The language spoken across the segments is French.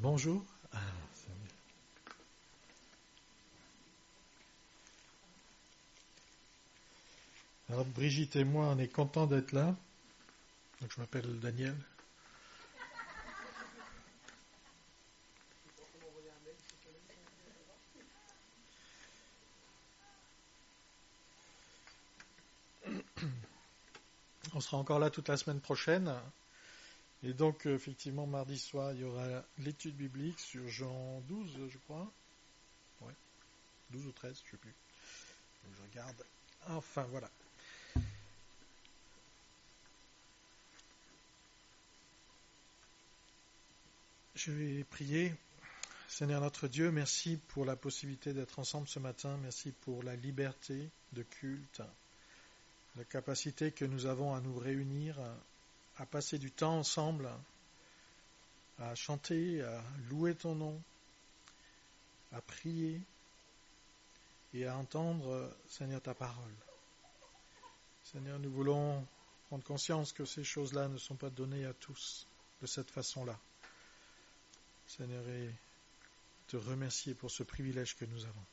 Bonjour. Alors Brigitte et moi, on est contents d'être là. Donc je m'appelle Daniel. On sera encore là toute la semaine prochaine. Et donc, effectivement, mardi soir, il y aura l'étude biblique sur Jean 12, je crois. Ouais, 12 ou 13, je ne sais plus. Donc, je regarde. Enfin, voilà. Je vais prier. Seigneur notre Dieu, merci pour la possibilité d'être ensemble ce matin. Merci pour la liberté de culte, la capacité que nous avons à nous réunir, à passer du temps ensemble, à chanter, à louer ton nom, à prier et à entendre, Seigneur, ta parole. Seigneur, nous voulons prendre conscience que ces choses-là ne sont pas données à tous de cette façon-là. Seigneur, et te remercier pour ce privilège que nous avons.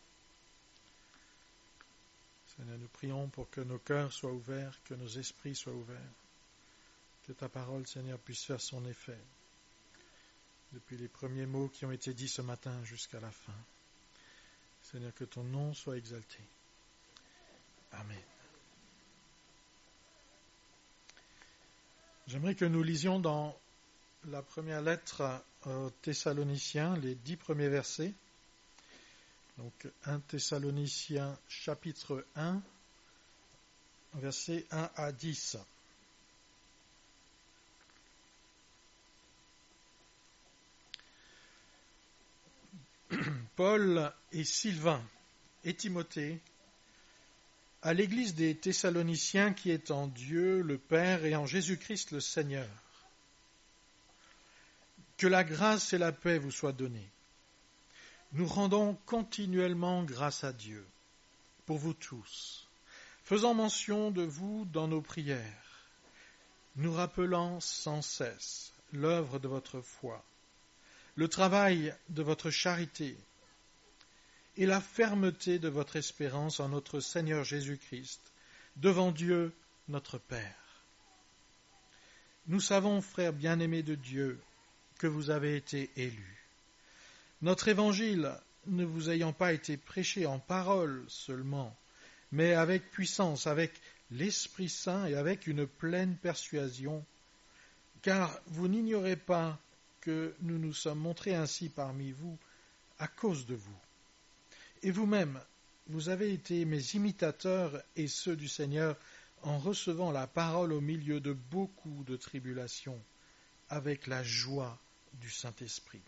Seigneur, nous prions pour que nos cœurs soient ouverts, que nos esprits soient ouverts, que ta parole, Seigneur, puisse faire son effet, depuis les premiers mots qui ont été dits ce matin jusqu'à la fin. Seigneur, que ton nom soit exalté. Amen. J'aimerais que nous lisions dans la première lettre aux Thessaloniciens, les 10 premiers versets. Donc 1 Thessaloniciens chapitre 1, versets 1 à 10. Paul et Sylvain et Timothée, à l'église des Thessaloniciens qui est en Dieu le Père et en Jésus-Christ le Seigneur. Que la grâce et la paix vous soient données. Nous rendons continuellement grâce à Dieu pour vous tous, faisant mention de vous dans nos prières, nous rappelant sans cesse l'œuvre de votre foi, le travail de votre charité et la fermeté de votre espérance en notre Seigneur Jésus-Christ, devant Dieu notre Père. Nous savons, frères bien-aimés de Dieu, que vous avez été élus. Notre évangile ne vous ayant pas été prêché en parole seulement, mais avec puissance, avec l'Esprit Saint et avec une pleine persuasion, car vous n'ignorez pas que nous nous sommes montrés ainsi parmi vous à cause de vous. Et vous-même, vous avez été mes imitateurs et ceux du Seigneur en recevant la parole au milieu de beaucoup de tribulations, avec la joie du Saint-Esprit.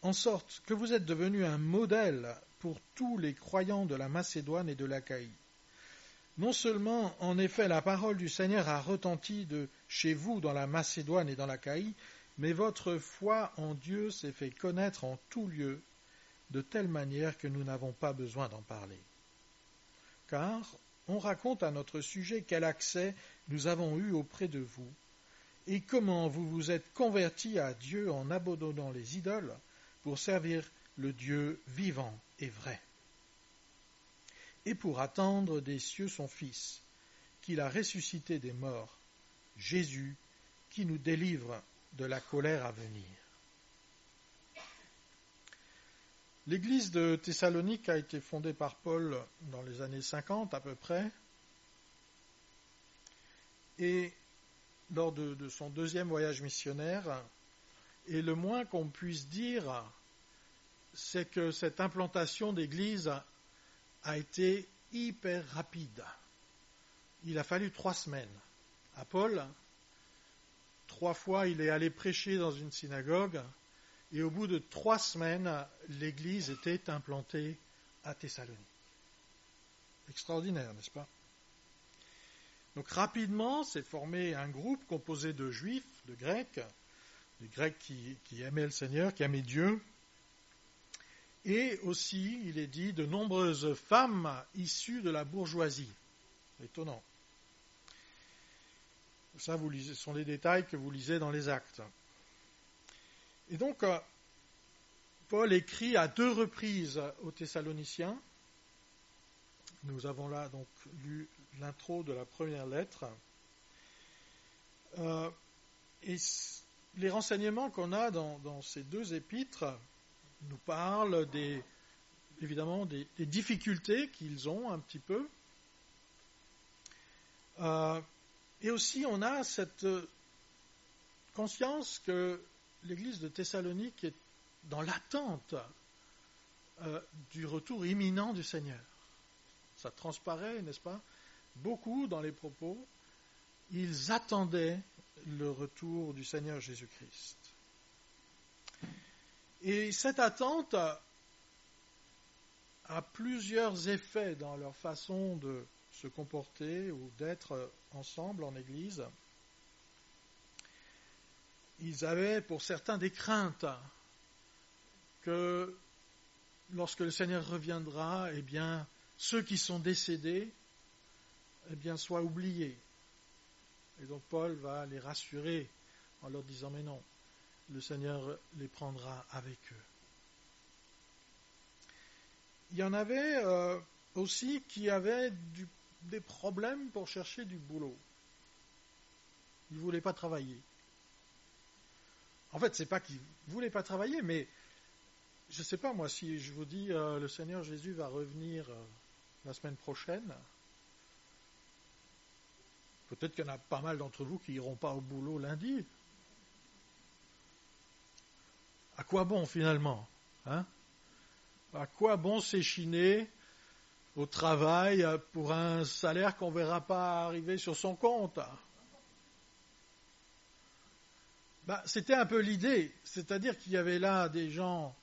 En sorte que vous êtes devenus un modèle pour tous les croyants de la Macédoine et de l'Achaïe. Non seulement, en effet, la parole du Seigneur a retenti de chez vous dans la Macédoine et dans l'Achaïe, mais votre foi en Dieu s'est fait connaître en tout lieu, de telle manière que nous n'avons pas besoin d'en parler. Car on raconte à notre sujet quel accès nous avons eu auprès de vous, et comment vous vous êtes convertis à Dieu en abandonnant les idoles pour servir le Dieu vivant et vrai, et pour attendre des cieux son Fils, qu'il a ressuscité des morts, Jésus, qui nous délivre de la colère à venir. L'église de Thessalonique a été fondée par Paul dans les années 50 à peu près, et lors de son deuxième voyage missionnaire, et le moins qu'on puisse dire, c'est que cette implantation d'église a été hyper rapide. Il a fallu 3 semaines. À Paul, 3 fois il est allé prêcher dans une synagogue, et au bout de 3 semaines, l'église était implantée à Thessalonique. Extraordinaire, n'est-ce pas? Donc rapidement, s'est formé un groupe composé de juifs, de grecs, des grecs qui aimaient le Seigneur, qui aimaient Dieu, et aussi, il est dit, de nombreuses femmes issues de la bourgeoisie. Étonnant. Ça, ce sont les détails que vous lisez dans les Actes. Et donc, Paul écrit à 2 reprises aux Thessaloniciens. Nous avons là donc lu l'intro de la première lettre. Et les renseignements qu'on a dans ces 2 épîtres nous parlent évidemment des difficultés qu'ils ont un petit peu. Et aussi on a cette conscience que l'église de Thessalonique est dans l'attente du retour imminent du Seigneur. Ça transparaît, n'est-ce pas, beaucoup dans les propos. Ils attendaient le retour du Seigneur Jésus-Christ. Et cette attente a plusieurs effets dans leur façon de se comporter ou d'être ensemble en Église. Ils avaient pour certains des craintes que lorsque le Seigneur reviendra, eh bien, ceux qui sont décédés, eh bien, soient oubliés. Et donc Paul va les rassurer en leur disant, mais non, le Seigneur les prendra avec eux. Il y en avait aussi qui avaient des problèmes pour chercher du boulot. Ils ne voulaient pas travailler. En fait, c'est pas qu'ils ne voulaient pas travailler, mais je ne sais pas, moi, si je vous dis le Seigneur Jésus va revenir la semaine prochaine, peut-être qu'il y en a pas mal d'entre vous qui n'iront pas au boulot lundi. À quoi bon finalement, hein? À quoi bon s'échiner au travail pour un salaire qu'on ne verra pas arriver sur son compte? C'était un peu l'idée, c'est-à-dire qu'il y avait là des gens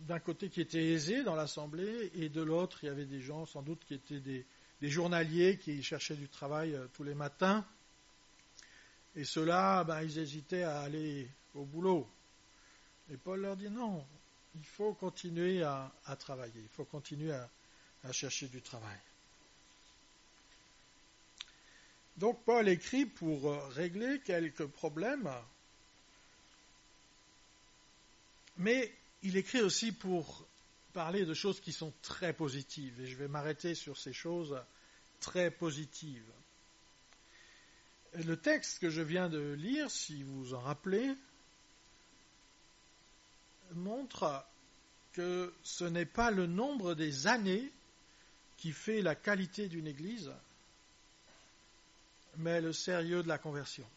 d'un côté qui étaient aisés dans l'assemblée et de l'autre il y avait des gens sans doute qui étaient des journaliers qui cherchaient du travail tous les matins. Et ceux-là, ils hésitaient à aller au boulot. Et Paul leur dit non, il faut continuer à travailler, il faut continuer à chercher du travail. Donc Paul écrit pour régler quelques problèmes, mais il écrit aussi pour parler de choses qui sont très positives, et je vais m'arrêter sur ces choses très positives. Et le texte que je viens de lire, si vous vous en rappelez, montre que ce n'est pas le nombre des années qui fait la qualité d'une église, mais le sérieux de la conversion.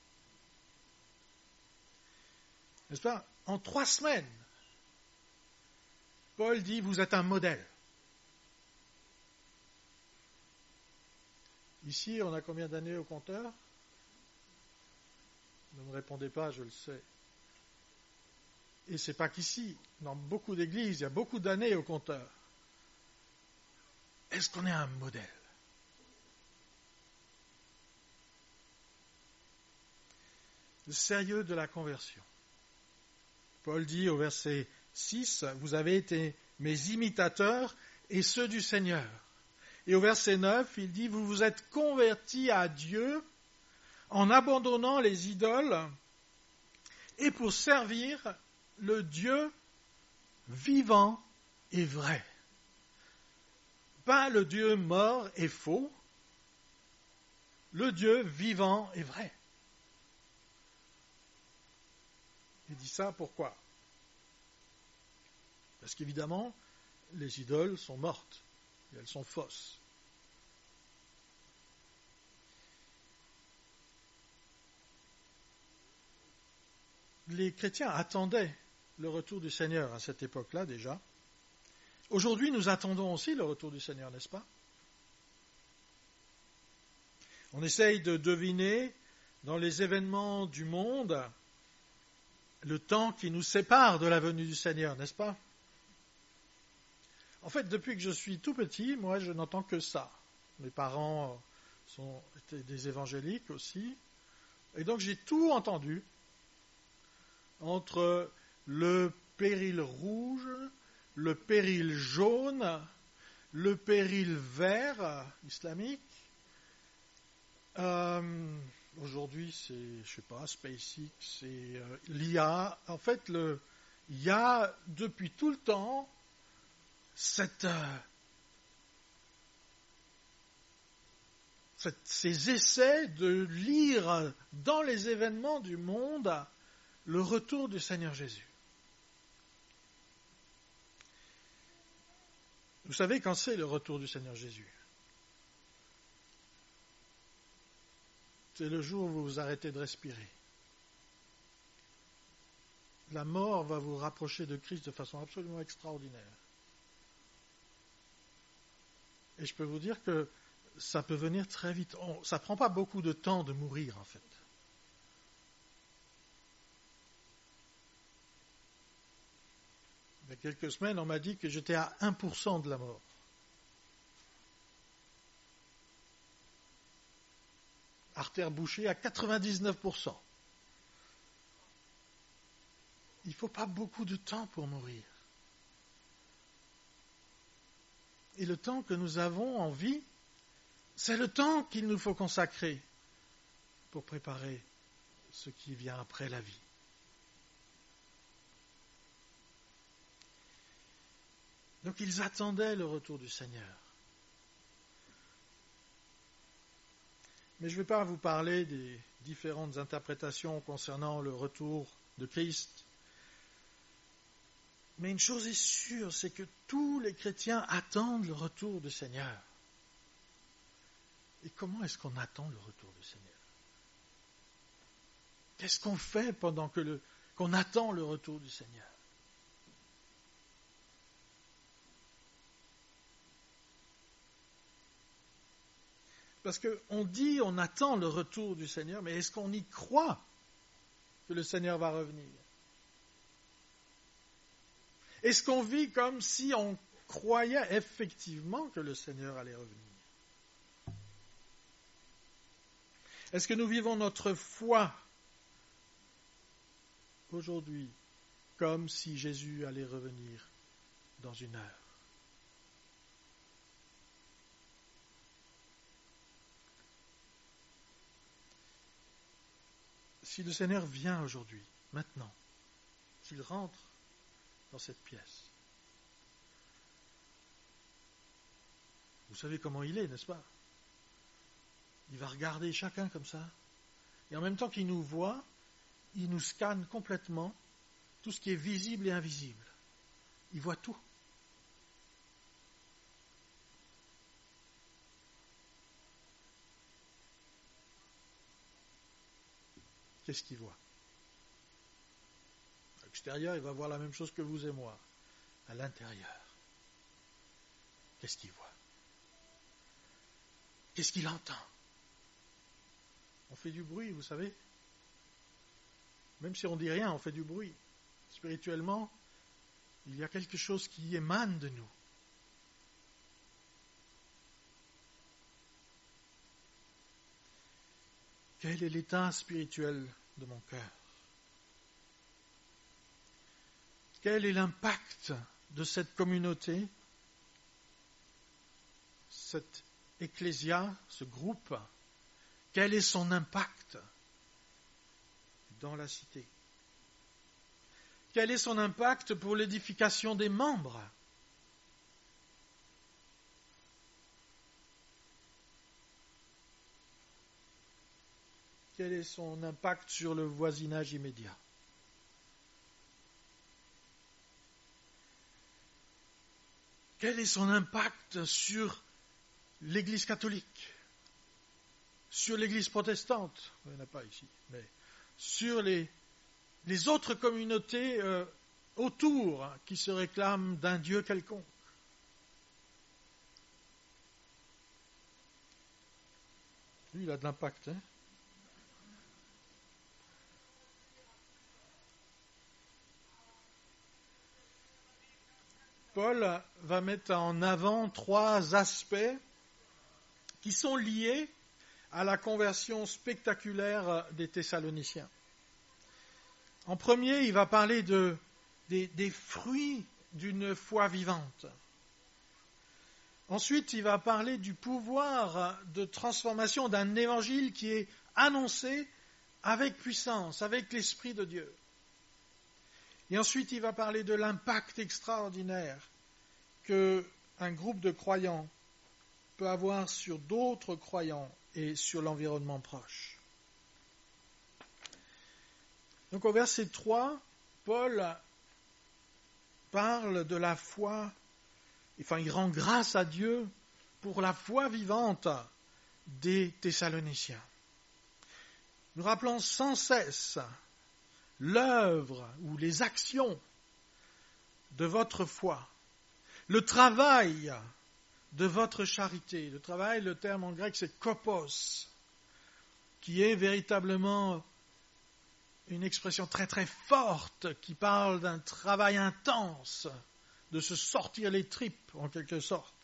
N'est-ce pas? En 3 semaines, Paul dit, vous êtes un modèle. Ici, on a combien d'années au compteur? Ne me répondez pas, je le sais. Et c'est pas qu'ici, dans beaucoup d'églises, il y a beaucoup d'années au compteur. Est-ce qu'on est un modèle? Le sérieux de la conversion. Paul dit au verset 6, vous avez été mes imitateurs et ceux du Seigneur. Et au verset 9, il dit, vous vous êtes convertis à Dieu en abandonnant les idoles et pour servir le Dieu vivant et vrai. Pas le Dieu mort et faux, le Dieu vivant et vrai. Il dit ça pourquoi? Parce qu'évidemment, les idoles sont mortes et elles sont fausses. Les chrétiens attendaient le retour du Seigneur à cette époque-là déjà. Aujourd'hui, nous attendons aussi le retour du Seigneur, n'est-ce pas? On essaye de deviner dans les événements du monde le temps qui nous sépare de la venue du Seigneur, n'est-ce pas? En fait, depuis que je suis tout petit, moi, je n'entends que ça. Mes parents étaient des évangéliques aussi. Et donc, j'ai tout entendu entre le péril rouge, le péril jaune, le péril vert islamique. Aujourd'hui, c'est, je sais pas, SpaceX, c'est l'IA. En fait, il y a depuis tout le temps ces essais de lire dans les événements du monde le retour du Seigneur Jésus. Vous savez quand c'est le retour du Seigneur Jésus? C'est le jour où vous vous arrêtez de respirer. La mort va vous rapprocher de Christ de façon absolument extraordinaire. Et je peux vous dire que ça peut venir très vite. Ça ne prend pas beaucoup de temps de mourir, en fait. Il y a quelques semaines, on m'a dit que j'étais à 1% de la mort. Artère bouchée à 99%. Il ne faut pas beaucoup de temps pour mourir. Et le temps que nous avons en vie, c'est le temps qu'il nous faut consacrer pour préparer ce qui vient après la vie. Donc ils attendaient le retour du Seigneur. Mais je ne vais pas vous parler des différentes interprétations concernant le retour de Christ. Mais une chose est sûre, c'est que tous les chrétiens attendent le retour du Seigneur. Et comment est-ce qu'on attend le retour du Seigneur? Qu'est-ce qu'on fait pendant qu'on attend le retour du Seigneur? Parce qu'on dit on attend le retour du Seigneur, mais est-ce qu'on y croit que le Seigneur va revenir? Est-ce qu'on vit comme si on croyait effectivement que le Seigneur allait revenir? Est-ce que nous vivons notre foi aujourd'hui comme si Jésus allait revenir dans une heure? Si le Seigneur vient aujourd'hui, maintenant, s'il rentre dans cette pièce, vous savez comment il est, n'est-ce pas? Il va regarder chacun comme ça, et en même temps qu'il nous voit, il nous scanne complètement, tout ce qui est visible et invisible. Il voit tout. Qu'est-ce qu'il voit? À l'extérieur, il va voir la même chose que vous et moi. À l'intérieur, qu'est-ce qu'il voit? Qu'est-ce qu'il entend? On fait du bruit, vous savez. Même si on ne dit rien, on fait du bruit. Spirituellement, il y a quelque chose qui émane de nous. Quel est l'état spirituel de mon cœur? Quel est l'impact de cette communauté, cette ecclésia, ce groupe? Quel est son impact dans la cité? Quel est son impact pour l'édification des membres? Quel est son impact sur le voisinage immédiat? Quel est son impact sur l'Église catholique, sur l'Église protestante, il n'y en a pas ici, mais sur les autres communautés autour qui se réclament d'un Dieu quelconque? Lui, il a de l'impact, hein? Paul va mettre en avant 3 aspects qui sont liés à la conversion spectaculaire des Thessaloniciens. En premier, il va parler des fruits d'une foi vivante. Ensuite, il va parler du pouvoir de transformation d'un évangile qui est annoncé avec puissance, avec l'Esprit de Dieu. Et ensuite, il va parler de l'impact extraordinaire qu'un groupe de croyants peut avoir sur d'autres croyants et sur l'environnement proche. Donc au verset 3, Paul parle de la foi, enfin il rend grâce à Dieu pour la foi vivante des Thessaloniciens. Nous rappelons sans cesse l'œuvre ou les actions de votre foi, le travail de votre charité. Le travail, le terme en grec, c'est kopos, qui est véritablement une expression très très forte qui parle d'un travail intense, de se sortir les tripes en quelque sorte.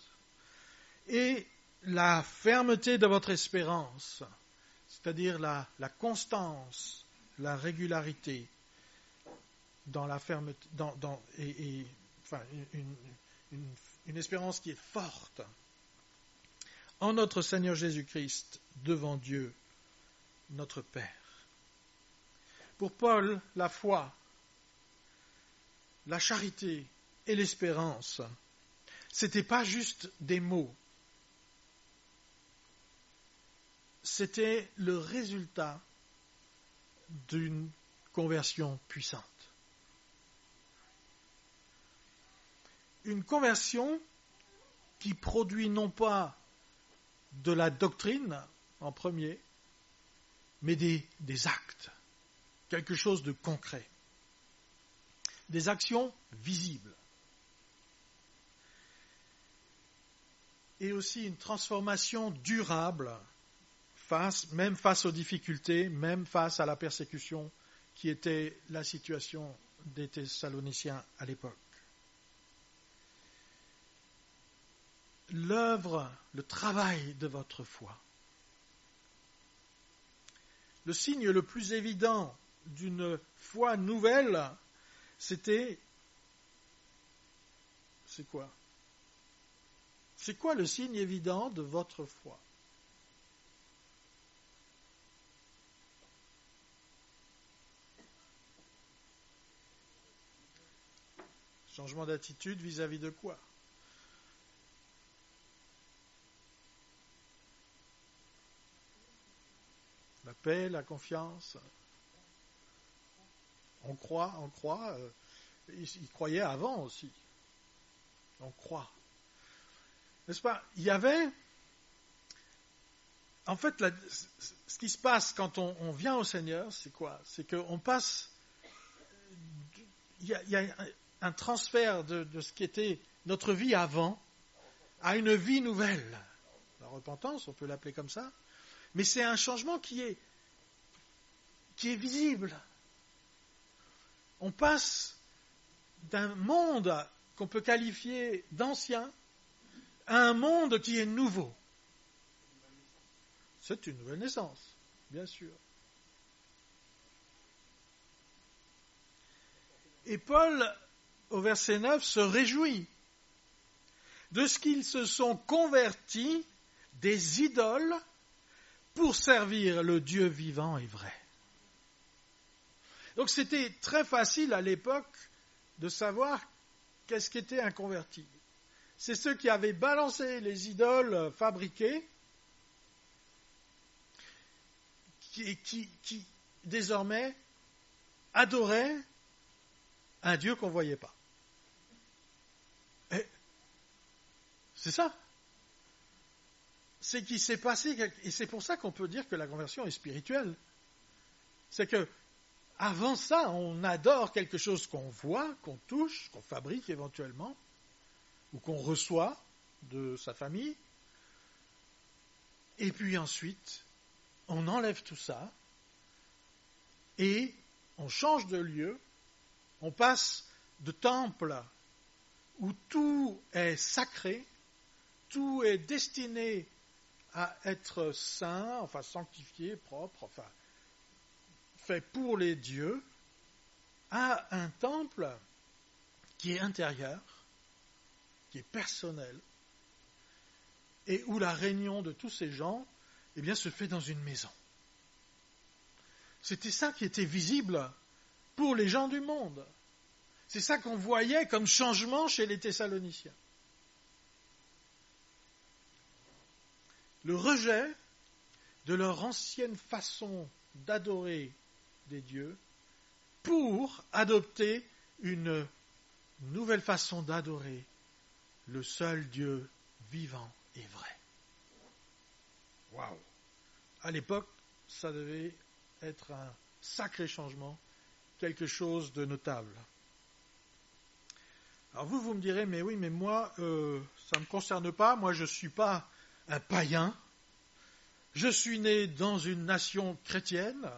Et la fermeté de votre espérance, c'est-à-dire la constance, la régularité dans la fermeté, enfin, une espérance qui est forte en notre Seigneur Jésus-Christ devant Dieu, notre Père. Pour Paul, la foi, la charité et l'espérance, c'était pas juste des mots. C'était le résultat d'une conversion puissante. Une conversion qui produit non pas de la doctrine en premier, mais des actes, quelque chose de concret, des actions visibles, et aussi une transformation durable, même face aux difficultés, même face à la persécution qui était la situation des Thessaloniciens à l'époque. L'œuvre, le travail de votre foi. Le signe le plus évident d'une foi nouvelle, c'est quoi? C'est quoi le signe évident de votre foi? Changement d'attitude vis-à-vis de quoi? La paix, la confiance. On croit. Ils croyaient avant aussi. On croit. N'est-ce pas? Il y avait... En fait, ce qui se passe quand on vient au Seigneur, c'est quoi? C'est qu'on passe... Il y a un transfert de ce qui était notre vie avant à une vie nouvelle. La repentance, on peut l'appeler comme ça. Mais c'est un changement qui est visible. On passe d'un monde qu'on peut qualifier d'ancien à un monde qui est nouveau. C'est une nouvelle naissance, bien sûr. Et Paul, au verset 9, se réjouit de ce qu'ils se sont convertis des idoles pour servir le Dieu vivant et vrai. Donc c'était très facile à l'époque de savoir qu'est-ce qu'était un converti. C'est ceux qui avaient balancé les idoles fabriquées, qui désormais adoraient un Dieu qu'on ne voyait pas. Et c'est ça. C'est qu'il s'est passé, et c'est pour ça qu'on peut dire que la conversion est spirituelle. C'est que avant ça, on adore quelque chose qu'on voit, qu'on touche, qu'on fabrique éventuellement, ou qu'on reçoit de sa famille. Et puis ensuite, on enlève tout ça, et on change de lieu, on passe de temple où tout est sacré, tout est destiné à être saint, enfin sanctifié, propre, enfin fait pour les dieux, à un temple qui est intérieur, qui est personnel, et où la réunion de tous ces gens, eh bien, se fait dans une maison. C'était ça qui était visible pour les gens du monde. C'est ça qu'on voyait comme changement chez les Thessaloniciens. Le rejet de leur ancienne façon d'adorer des dieux pour adopter une nouvelle façon d'adorer le seul Dieu vivant et vrai. Waouh! À l'époque, ça devait être un sacré changement, quelque chose de notable. Alors vous me direz, mais oui, mais moi, ça ne me concerne pas, moi je ne suis pas un païen, je suis né dans une nation chrétienne,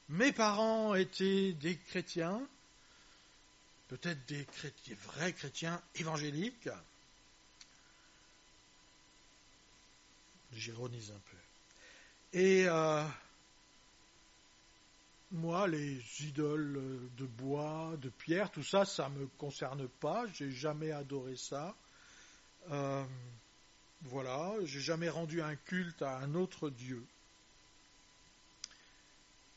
mes parents étaient des chrétiens, peut-être des vrais chrétiens évangéliques, j'ironise un peu. Et moi, les idoles de bois, de pierre, tout ça, ça ne me concerne pas, j'ai jamais adoré ça. Voilà, j'ai jamais rendu un culte à un autre Dieu.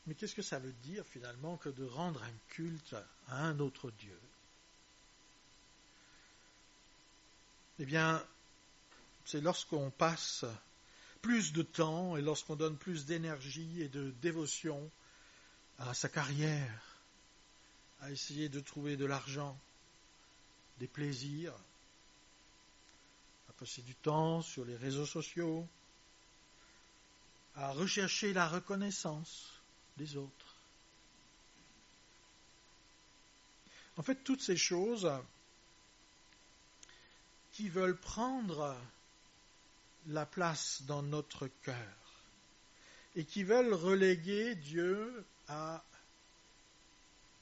Mais qu'est-ce que ça veut dire finalement que de rendre un culte à un autre Dieu? Eh bien, c'est lorsqu'on passe plus de temps et lorsqu'on donne plus d'énergie et de dévotion à sa carrière, à essayer de trouver de l'argent, des plaisirs, à passer du temps sur les réseaux sociaux, à rechercher la reconnaissance des autres. En fait, toutes ces choses qui veulent prendre la place dans notre cœur et qui veulent reléguer Dieu à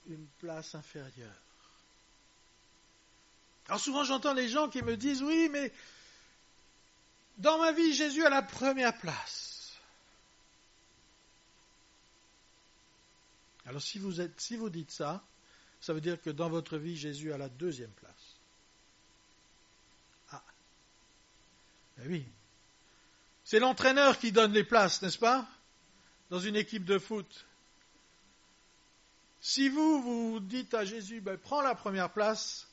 une place inférieure. Alors souvent j'entends les gens qui me disent « Oui, mais dans ma vie, Jésus a la première place. » Alors si vous dites ça, ça veut dire que dans votre vie, Jésus a la deuxième place. Ah, ben oui. C'est l'entraîneur qui donne les places, n'est-ce pas? Dans une équipe de foot. Si vous dites à Jésus, ben, prends la première place,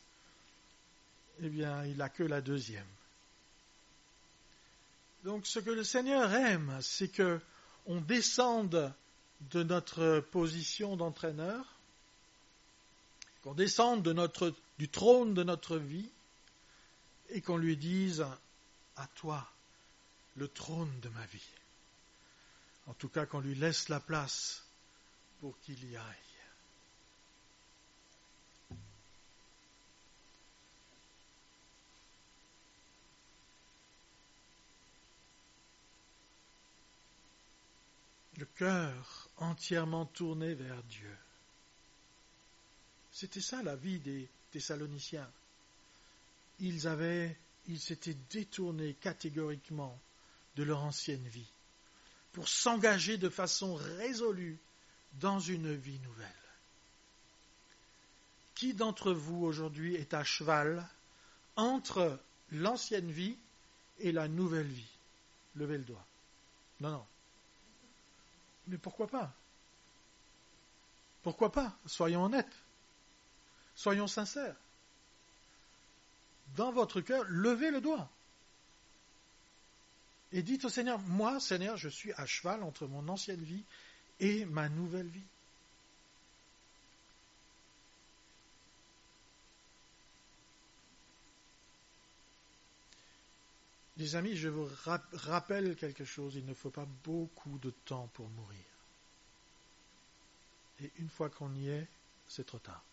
eh bien, il n'a que la deuxième. Donc, ce que le Seigneur aime, c'est qu'on descende de notre position d'entraîneur, qu'on descende du trône de notre vie, et qu'on lui dise, à toi, le trône de ma vie. En tout cas, qu'on lui laisse la place pour qu'il y aille. Le cœur entièrement tourné vers Dieu. C'était ça la vie des Thessaloniciens. Ils s'étaient détournés catégoriquement de leur ancienne vie pour s'engager de façon résolue dans une vie nouvelle. Qui d'entre vous aujourd'hui est à cheval entre l'ancienne vie et la nouvelle vie? Levez le doigt. Non. Mais pourquoi pas? Pourquoi pas? Soyons honnêtes. Soyons sincères. Dans votre cœur, levez le doigt. Et dites au Seigneur, moi, Seigneur, je suis à cheval entre mon ancienne vie et ma nouvelle vie. Les amis, je vous rappelle quelque chose, il ne faut pas beaucoup de temps pour mourir. Et une fois qu'on y est, c'est trop tard.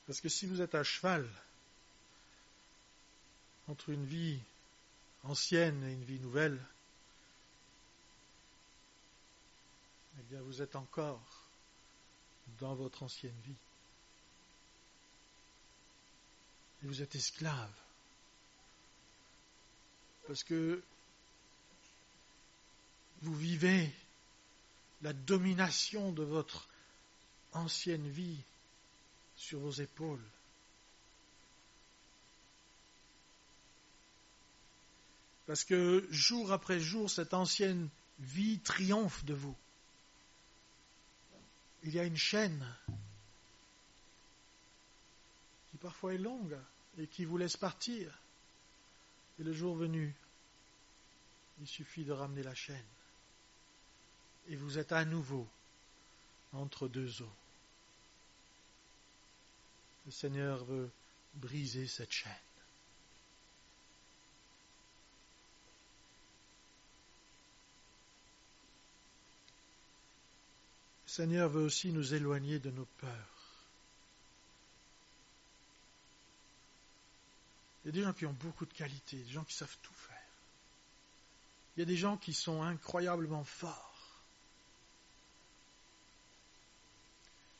Parce que si vous êtes à cheval entre une vie ancienne et une vie nouvelle, eh bien vous êtes encore dans votre ancienne vie. Et vous êtes esclave. Parce que vous vivez la domination de votre ancienne vie sur vos épaules. Parce que jour après jour, cette ancienne vie triomphe de vous. Il y a une chaîne qui parfois est longue et qui vous laisse partir. Et le jour venu, il suffit de ramener la chaîne. Et vous êtes à nouveau entre deux eaux. Le Seigneur veut briser cette chaîne. Le Seigneur veut aussi nous éloigner de nos peurs. Il y a des gens qui ont beaucoup de qualités, des gens qui savent tout faire. Il y a des gens qui sont incroyablement forts.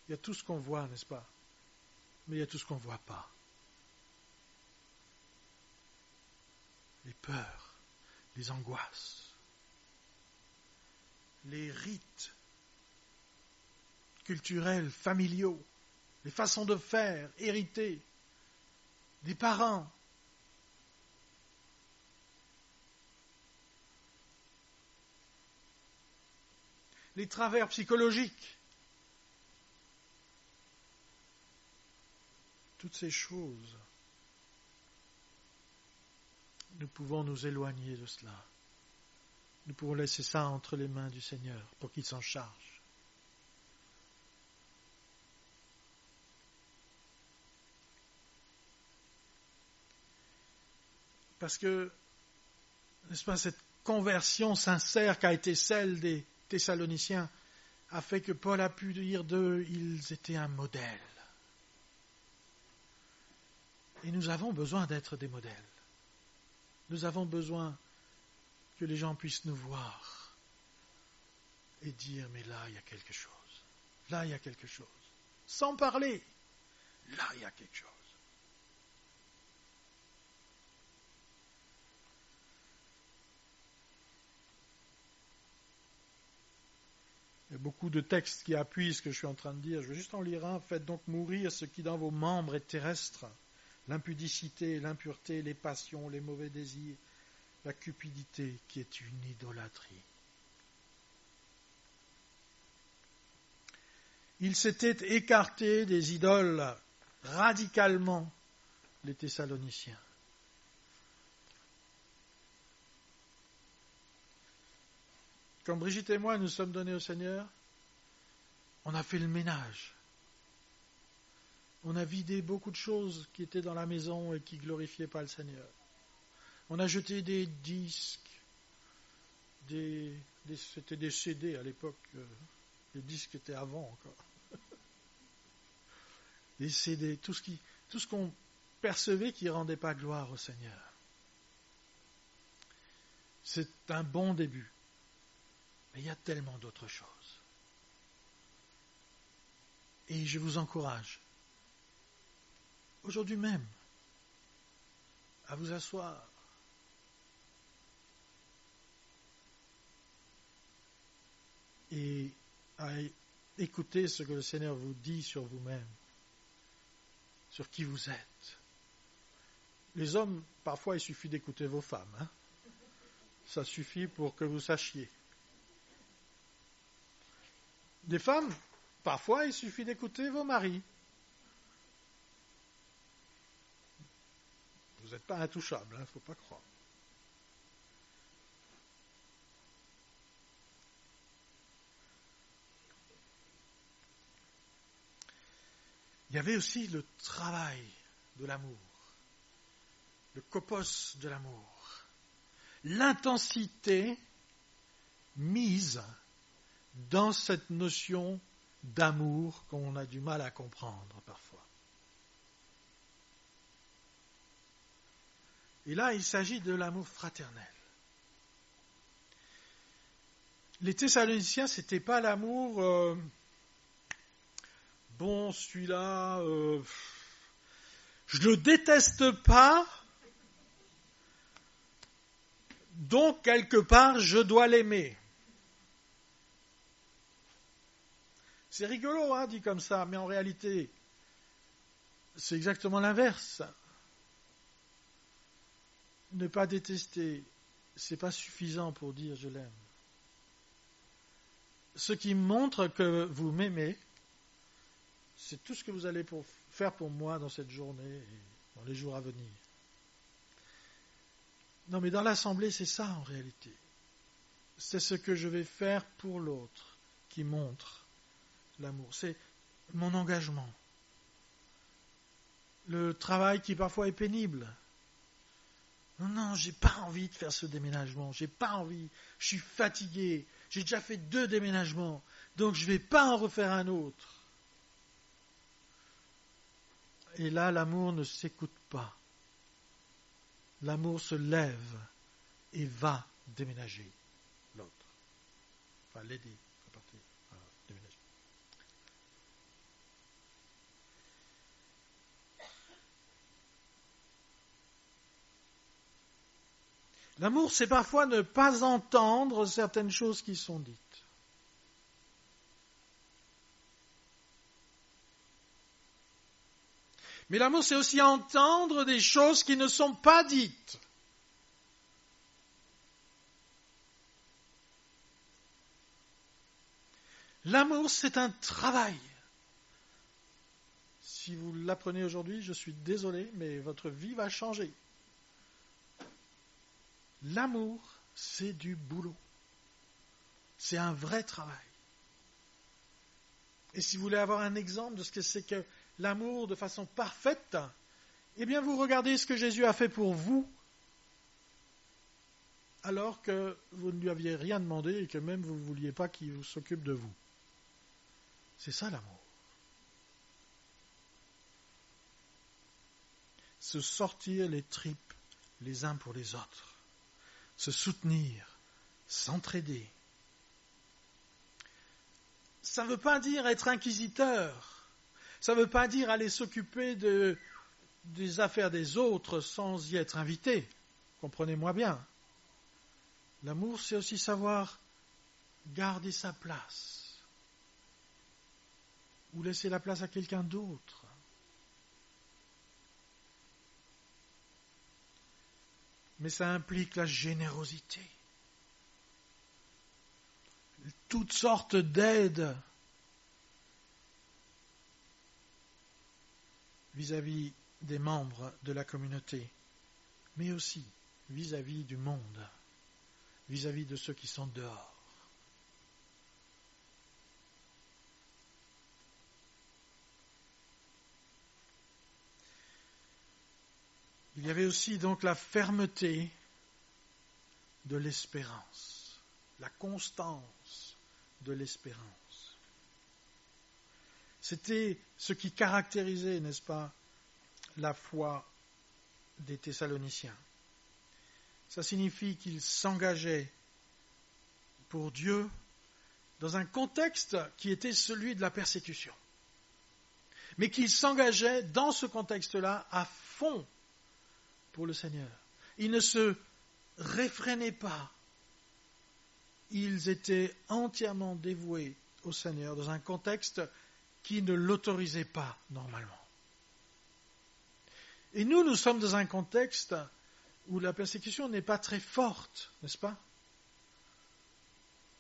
Il y a tout ce qu'on voit, n'est-ce pas? Mais il y a tout ce qu'on ne voit pas. Les peurs, les angoisses, les rites culturels, familiaux, les façons de faire, héritées, des parents. Les travers psychologiques. Toutes ces choses, nous pouvons nous éloigner de cela. Nous pouvons laisser ça entre les mains du Seigneur pour qu'il s'en charge. Parce que, n'est-ce pas, cette conversion sincère qu'a été celle des Thessaloniciens a fait que Paul a pu dire d'eux, ils étaient un modèle. Et nous avons besoin d'être des modèles. Nous avons besoin que les gens puissent nous voir et dire, mais là, il y a quelque chose. Là, il y a quelque chose. Sans parler, là, il y a quelque chose. Il y a beaucoup de textes qui appuient ce que je suis en train de dire. Je vais juste en lire un. Faites donc mourir ce qui dans vos membres est terrestre. L'impudicité, l'impureté, les passions, les mauvais désirs, la cupidité qui est une idolâtrie. Ils s'étaient écartés des idoles radicalement, les Thessaloniciens. Quand Brigitte et moi nous sommes donnés au Seigneur, on a fait le ménage. On a vidé beaucoup de choses qui étaient dans la maison et qui ne glorifiaient pas le Seigneur. On a jeté des disques, c'était des CD à l'époque, les disques étaient avant encore. Des CD, tout ce qu'on percevait qui ne rendait pas gloire au Seigneur. C'est un bon début, mais il y a tellement d'autres choses. Et je vous encourage, aujourd'hui même, à vous asseoir. Et à écouter ce que le Seigneur vous dit sur vous-même, sur qui vous êtes. Les hommes, parfois, il suffit d'écouter vos femmes. Hein. Ça suffit pour que vous sachiez. Des femmes, parfois, il suffit d'écouter vos maris. Vous n'êtes pas intouchables, il ne faut pas croire. Il y avait aussi le travail de l'amour, le kopos de l'amour, l'intensité mise dans cette notion d'amour qu'on a du mal à comprendre parfois. Et là, il s'agit de l'amour fraternel. Les Thessaloniciens, ce n'était pas l'amour... bon, celui-là, je le déteste pas, donc quelque part, je dois l'aimer. C'est rigolo, hein, dit comme ça, mais en réalité, c'est exactement l'inverse. Ne pas détester, c'est pas suffisant pour dire je l'aime. Ce qui montre que vous m'aimez, c'est tout ce que vous allez faire pour moi dans cette journée et dans les jours à venir. Non, mais dans l'assemblée, c'est ça en réalité. C'est ce que je vais faire pour l'autre qui montre l'amour. C'est mon engagement. Le travail qui parfois est pénible. Non, j'ai pas envie de faire ce déménagement. J'ai pas envie. Je suis fatigué. J'ai déjà fait 2 déménagements. Donc je vais pas en refaire un autre. Et là, l'amour ne s'écoute pas. L'amour se lève et va déménager l'autre. Enfin, l'aider à partir à déménager. L'amour, c'est parfois ne pas entendre certaines choses qui sont dites. Mais l'amour, c'est aussi entendre des choses qui ne sont pas dites. L'amour, c'est un travail. Si vous l'apprenez aujourd'hui, je suis désolé, mais votre vie va changer. L'amour, c'est du boulot. C'est un vrai travail. Et si vous voulez avoir un exemple de ce que c'est que l'amour de façon parfaite, eh bien vous regardez ce que Jésus a fait pour vous, alors que vous ne lui aviez rien demandé et que même vous ne vouliez pas qu'il s'occupe de vous. C'est ça l'amour. Se sortir les tripes les uns pour les autres. Se soutenir, s'entraider. Ça ne veut pas dire être inquisiteur. Ça ne veut pas dire aller s'occuper des affaires des autres sans y être invité. Comprenez-moi bien. L'amour, c'est aussi savoir garder sa place. Ou laisser la place à quelqu'un d'autre. Mais ça implique la générosité. Toutes sortes d'aides vis-à-vis des membres de la communauté, mais aussi vis-à-vis du monde, vis-à-vis de ceux qui sont dehors. Il y avait aussi donc la fermeté de l'espérance, la constance de l'espérance. C'était ce qui caractérisait, n'est-ce pas, la foi des Thessaloniciens. Ça signifie qu'ils s'engageaient pour Dieu dans un contexte qui était celui de la persécution. Mais qu'ils s'engageaient dans ce contexte-là à fond pour le Seigneur. Ils ne se réfrénaient pas. Ils étaient entièrement dévoués au Seigneur dans un contexte qui ne l'autorisait pas normalement. Et nous sommes dans un contexte où la persécution n'est pas très forte, n'est-ce pas?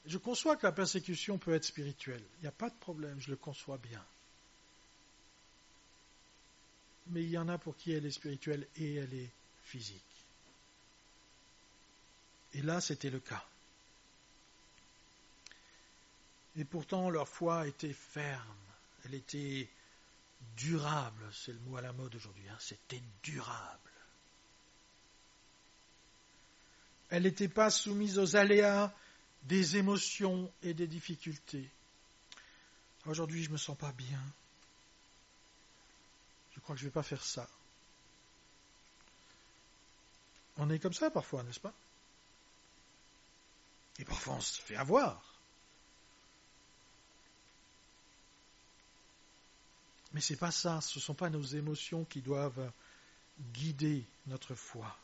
Je conçois que la persécution peut être spirituelle. Il n'y a pas de problème, je le conçois bien. Mais il y en a pour qui elle est spirituelle et elle est physique. Et là, c'était le cas. Et pourtant, leur foi était ferme, elle était durable, c'est le mot à la mode aujourd'hui, c'était durable. Elle n'était pas soumise aux aléas des émotions et des difficultés. Aujourd'hui, je ne me sens pas bien. Je crois que je ne vais pas faire ça. On est comme ça parfois, n'est-ce pas? Et parfois on se fait avoir. Mais ce n'est pas ça, ce ne sont pas nos émotions qui doivent guider notre foi.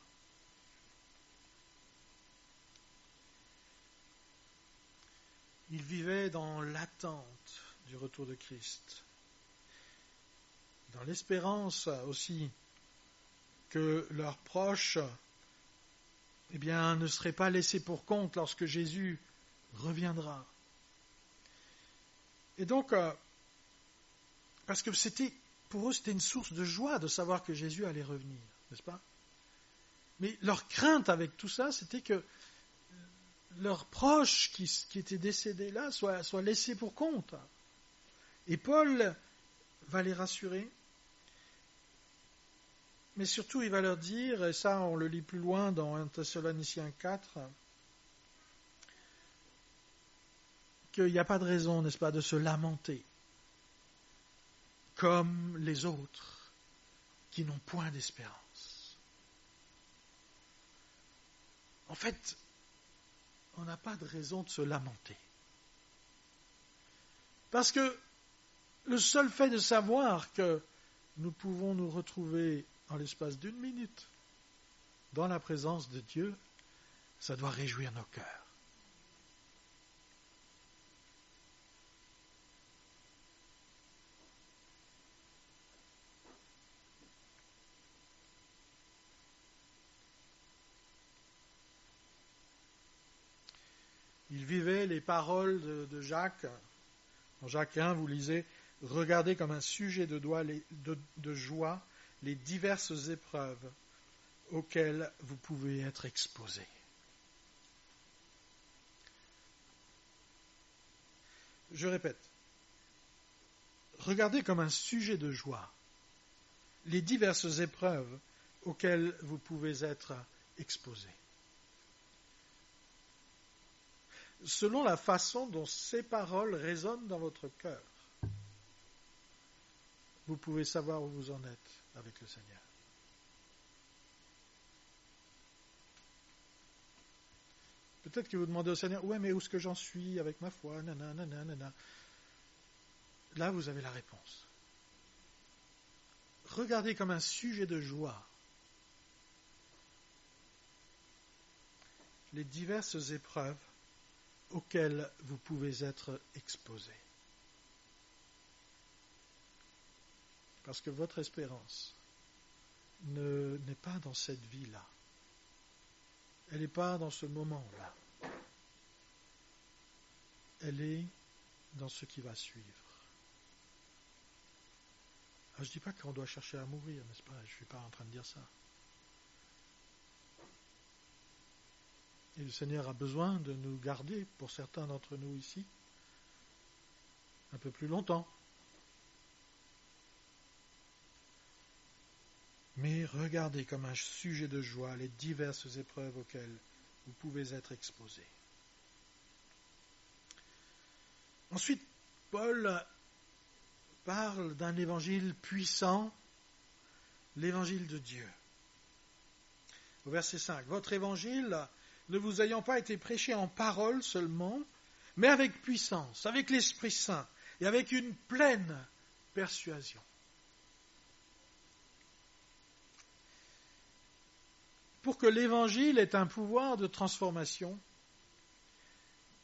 Ils vivaient dans l'attente du retour de Christ. Dans l'espérance aussi que leurs proches ne seraient pas laissés pour compte lorsque Jésus reviendra. Et donc, parce que pour eux, c'était une source de joie de savoir que Jésus allait revenir, n'est-ce pas? Mais leur crainte avec tout ça, c'était que leurs proches qui étaient décédés là soient laissés pour compte. Et Paul va les rassurer. Mais surtout, il va leur dire, et ça on le lit plus loin dans 1 Thessaloniciens 4, qu'il n'y a pas de raison, n'est-ce pas, de se lamenter comme les autres qui n'ont point d'espérance. En fait, on n'a pas de raison de se lamenter. Parce que le seul fait de savoir que nous pouvons nous retrouver en l'espace d'une minute dans la présence de Dieu, ça doit réjouir nos cœurs. Il vivait les paroles de Jacques. Dans Jacques 1, vous lisez « Regardez comme un sujet de joie les diverses épreuves auxquelles vous pouvez être exposés. » Je répète, regardez comme un sujet de joie les diverses épreuves auxquelles vous pouvez être exposés. Selon la façon dont ces paroles résonnent dans votre cœur, vous pouvez savoir où vous en êtes avec le Seigneur. Peut-être que vous demandez au Seigneur, ouais, mais où est-ce que j'en suis avec ma foi, nanana. Là, vous avez la réponse. Regardez comme un sujet de joie les diverses épreuves auxquelles vous pouvez être exposés. Parce que votre espérance n'est pas dans cette vie-là. Elle n'est pas dans ce moment-là. Elle est dans ce qui va suivre. Alors, je ne dis pas qu'on doit chercher à mourir, n'est-ce pas? Je ne suis pas en train de dire ça. Et le Seigneur a besoin de nous garder, pour certains d'entre nous ici, un peu plus longtemps. Mais regardez comme un sujet de joie les diverses épreuves auxquelles vous pouvez être exposés. Ensuite, Paul parle d'un évangile puissant, l'évangile de Dieu. Au verset 5, « Votre évangile, ne vous ayant pas été prêché en parole seulement, mais avec puissance, avec l'Esprit Saint et avec une pleine persuasion. » Pour que l'évangile ait un pouvoir de transformation,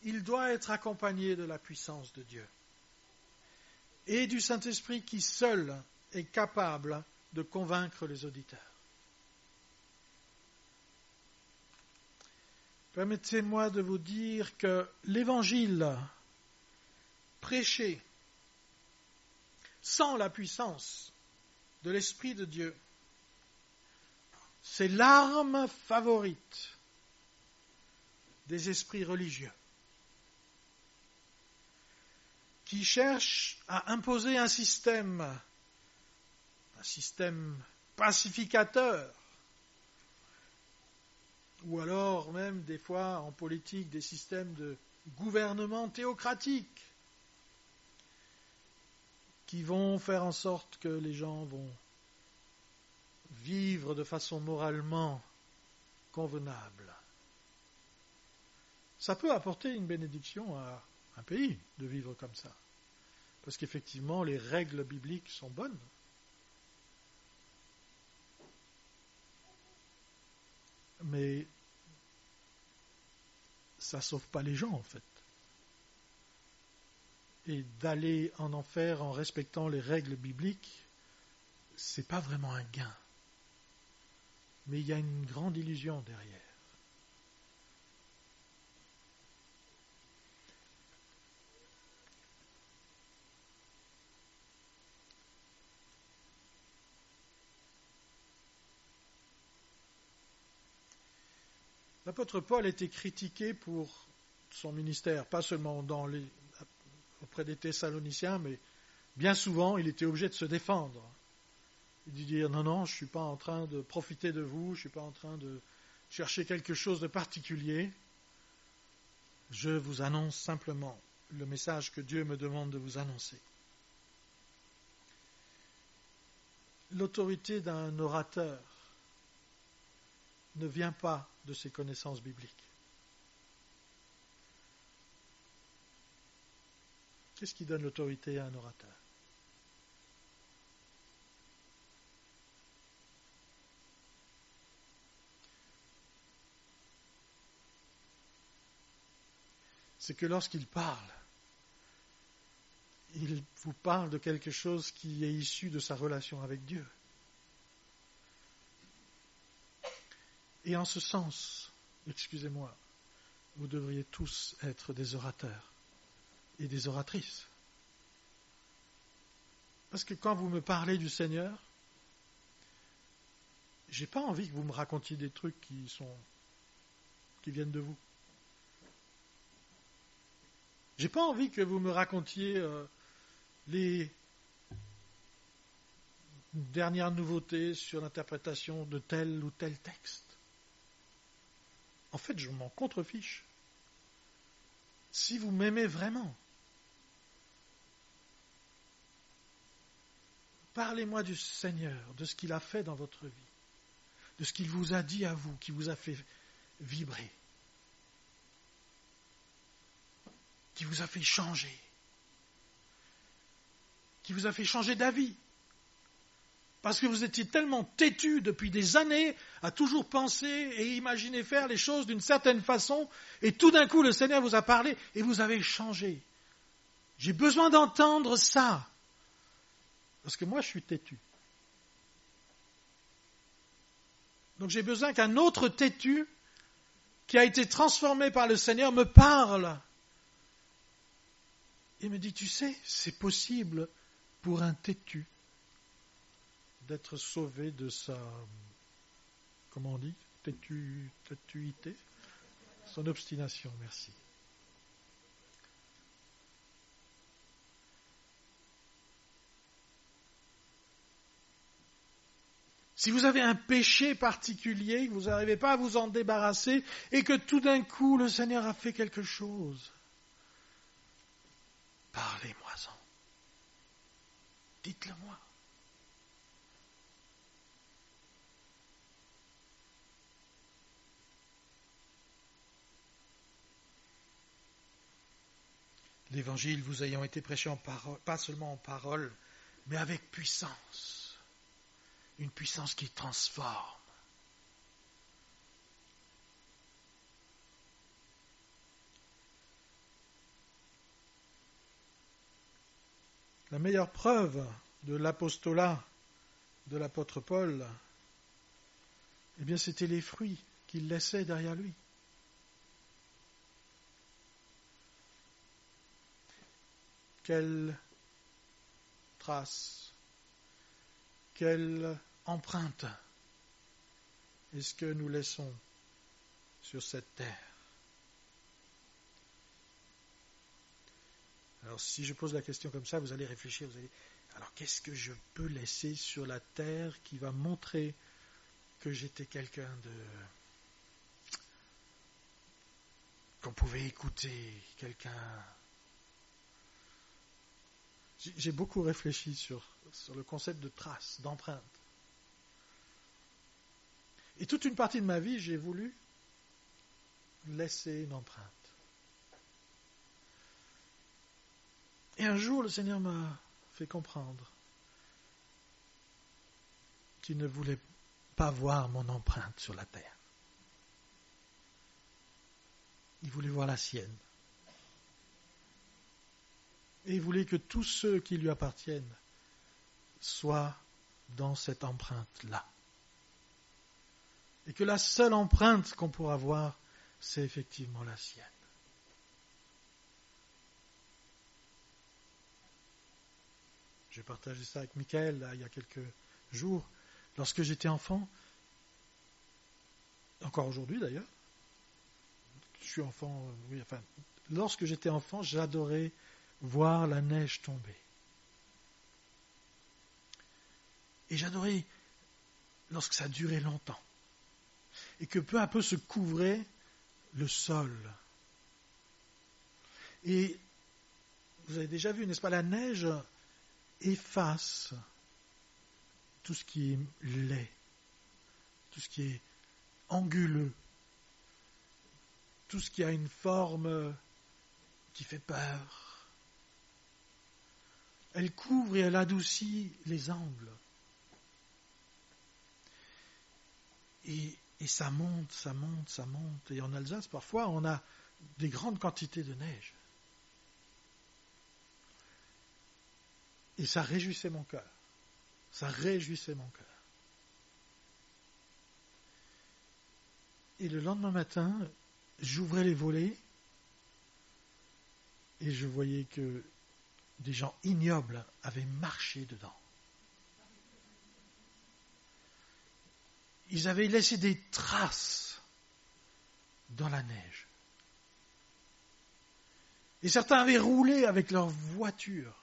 il doit être accompagné de la puissance de Dieu et du Saint-Esprit qui seul est capable de convaincre les auditeurs. Permettez-moi de vous dire que l'évangile prêché sans la puissance de l'Esprit de Dieu, c'est l'arme favorite des esprits religieux qui cherchent à imposer un système pacificateur, ou alors même des fois en politique des systèmes de gouvernement théocratique qui vont faire en sorte que les gens vont vivre de façon moralement convenable. Ça peut apporter une bénédiction à un pays de vivre comme ça, parce qu'effectivement les règles bibliques sont bonnes. Mais ça ne sauve pas les gens en fait. et d'aller en enfer en respectant les règles bibliques, c'est pas vraiment un gain. Mais il y a une grande illusion derrière. L'apôtre Paul était critiqué pour son ministère, pas seulement auprès des Thessaloniciens, mais bien souvent, il était obligé de se défendre. Il dit dire, non, je ne suis pas en train de profiter de vous, je ne suis pas en train de chercher quelque chose de particulier. Je vous annonce simplement le message que Dieu me demande de vous annoncer. L'autorité d'un orateur ne vient pas de ses connaissances bibliques. Qu'est-ce qui donne l'autorité à un orateur ? C'est que lorsqu'il parle, il vous parle de quelque chose qui est issu de sa relation avec Dieu. Et en ce sens, excusez-moi, vous devriez tous être des orateurs et des oratrices. Parce que quand vous me parlez du Seigneur, j'ai pas envie que vous me racontiez des trucs qui viennent de vous. J'ai pas envie que vous me racontiez les dernières nouveautés sur l'interprétation de tel ou tel texte. En fait, je m'en contrefiche. Si vous m'aimez vraiment, parlez-moi du Seigneur, de ce qu'il a fait dans votre vie, de ce qu'il vous a dit à vous, qui vous a fait vibrer, qui vous a fait changer, qui vous a fait changer d'avis. Parce que vous étiez tellement têtu depuis des années à toujours penser et imaginer faire les choses d'une certaine façon, et tout d'un coup le Seigneur vous a parlé et vous avez changé. J'ai besoin d'entendre ça. Parce que moi je suis têtu. Donc j'ai besoin qu'un autre têtu qui a été transformé par le Seigneur me parle. Et me dit, tu sais, c'est possible pour un têtu d'être sauvé de sa, comment on dit, têtuité, son obstination, merci. Si vous avez un péché particulier, que vous n'arrivez pas à vous en débarrasser, et que tout d'un coup le Seigneur a fait quelque chose, parlez-moi-en. Dites-le-moi. L'Évangile vous ayant été prêché en parole, pas seulement en parole, mais avec puissance. Une puissance qui transforme. La meilleure preuve de l'apostolat de l'apôtre Paul, eh bien, c'était les fruits qu'il laissait derrière lui. Quelle trace, quelle empreinte est-ce que nous laissons sur cette terre? Alors si je pose la question comme ça, vous allez réfléchir, vous allez, alors qu'est-ce que je peux laisser sur la terre qui va montrer que j'étais quelqu'un qu'on pouvait écouter, quelqu'un... J'ai beaucoup réfléchi sur le concept de trace, d'empreinte. Et toute une partie de ma vie, j'ai voulu laisser une empreinte. Et un jour, le Seigneur m'a fait comprendre qu'il ne voulait pas voir mon empreinte sur la terre. Il voulait voir la sienne. Et il voulait que tous ceux qui lui appartiennent soient dans cette empreinte-là. Et que la seule empreinte qu'on pourra voir, c'est effectivement la sienne. J'ai partagé ça avec Michael là, il y a quelques jours. Lorsque j'étais enfant, encore aujourd'hui d'ailleurs, je suis enfant, lorsque j'étais enfant, j'adorais voir la neige tomber. Et j'adorais lorsque ça durait longtemps. Et que peu à peu se couvrait le sol. Et vous avez déjà vu, n'est-ce pas, la neige efface tout ce qui est laid, tout ce qui est anguleux, tout ce qui a une forme qui fait peur. Elle couvre et elle adoucit les angles. Et ça monte, ça monte, ça monte. Et en Alsace, parfois, on a des grandes quantités de neige. Et ça réjouissait mon cœur. Ça réjouissait mon cœur. Et le lendemain matin, j'ouvrais les volets et je voyais que des gens ignobles avaient marché dedans. Ils avaient laissé des traces dans la neige. Et certains avaient roulé avec leur voiture.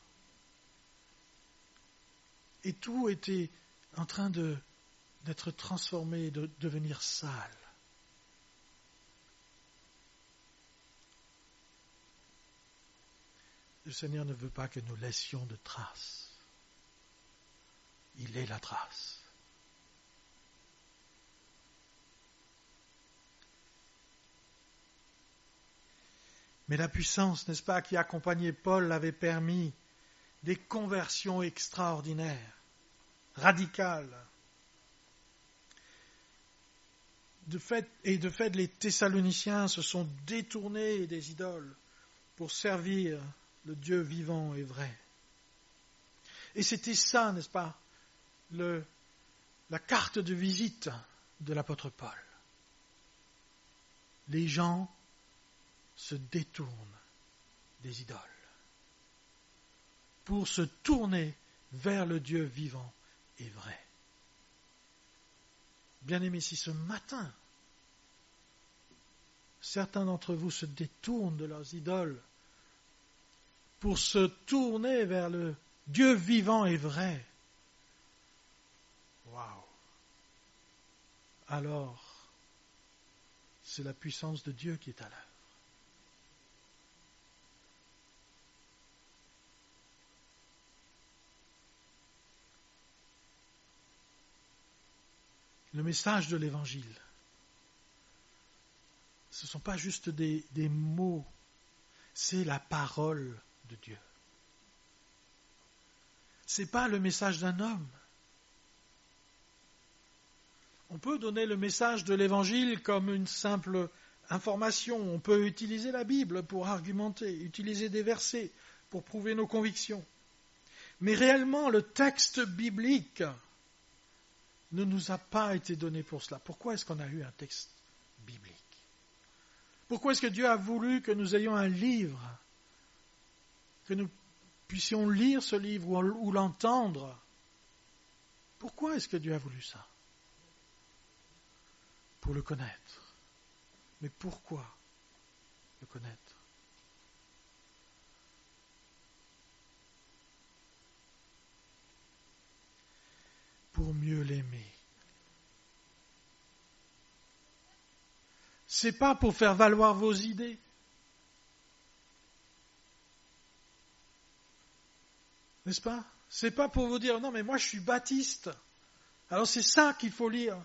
Et tout était en train d'être transformé, de devenir sale. Le Seigneur ne veut pas que nous laissions de traces. Il est la trace. Mais la puissance, n'est-ce pas, qui accompagnait Paul avait permis des conversions extraordinaires, radicales. De fait, les Thessaloniciens se sont détournés des idoles pour servir le Dieu vivant et vrai. Et c'était ça, n'est-ce pas, la carte de visite de l'apôtre Paul. Les gens se détournent des idoles pour se tourner vers le Dieu vivant et vrai. Bien-aimés, si ce matin, certains d'entre vous se détournent de leurs idoles pour se tourner vers le Dieu vivant et vrai, waouh! Alors, c'est la puissance de Dieu qui est à l'œuvre. Le message de l'Évangile, ce ne sont pas juste des mots, c'est la parole de Dieu. Ce n'est pas le message d'un homme. On peut donner le message de l'Évangile comme une simple information. On peut utiliser la Bible pour argumenter, utiliser des versets pour prouver nos convictions. Mais réellement, le texte biblique ne nous a pas été donné pour cela. Pourquoi est-ce qu'on a eu un texte biblique? Pourquoi est-ce que Dieu a voulu que nous ayons un livre, que nous puissions lire ce livre ou l'entendre? Pourquoi est-ce que Dieu a voulu ça? Pour le connaître. Mais pourquoi le connaître? Pour mieux l'aimer. C'est pas pour faire valoir vos idées. N'est-ce pas? C'est pas pour vous dire, non mais moi je suis baptiste. Alors c'est ça qu'il faut lire.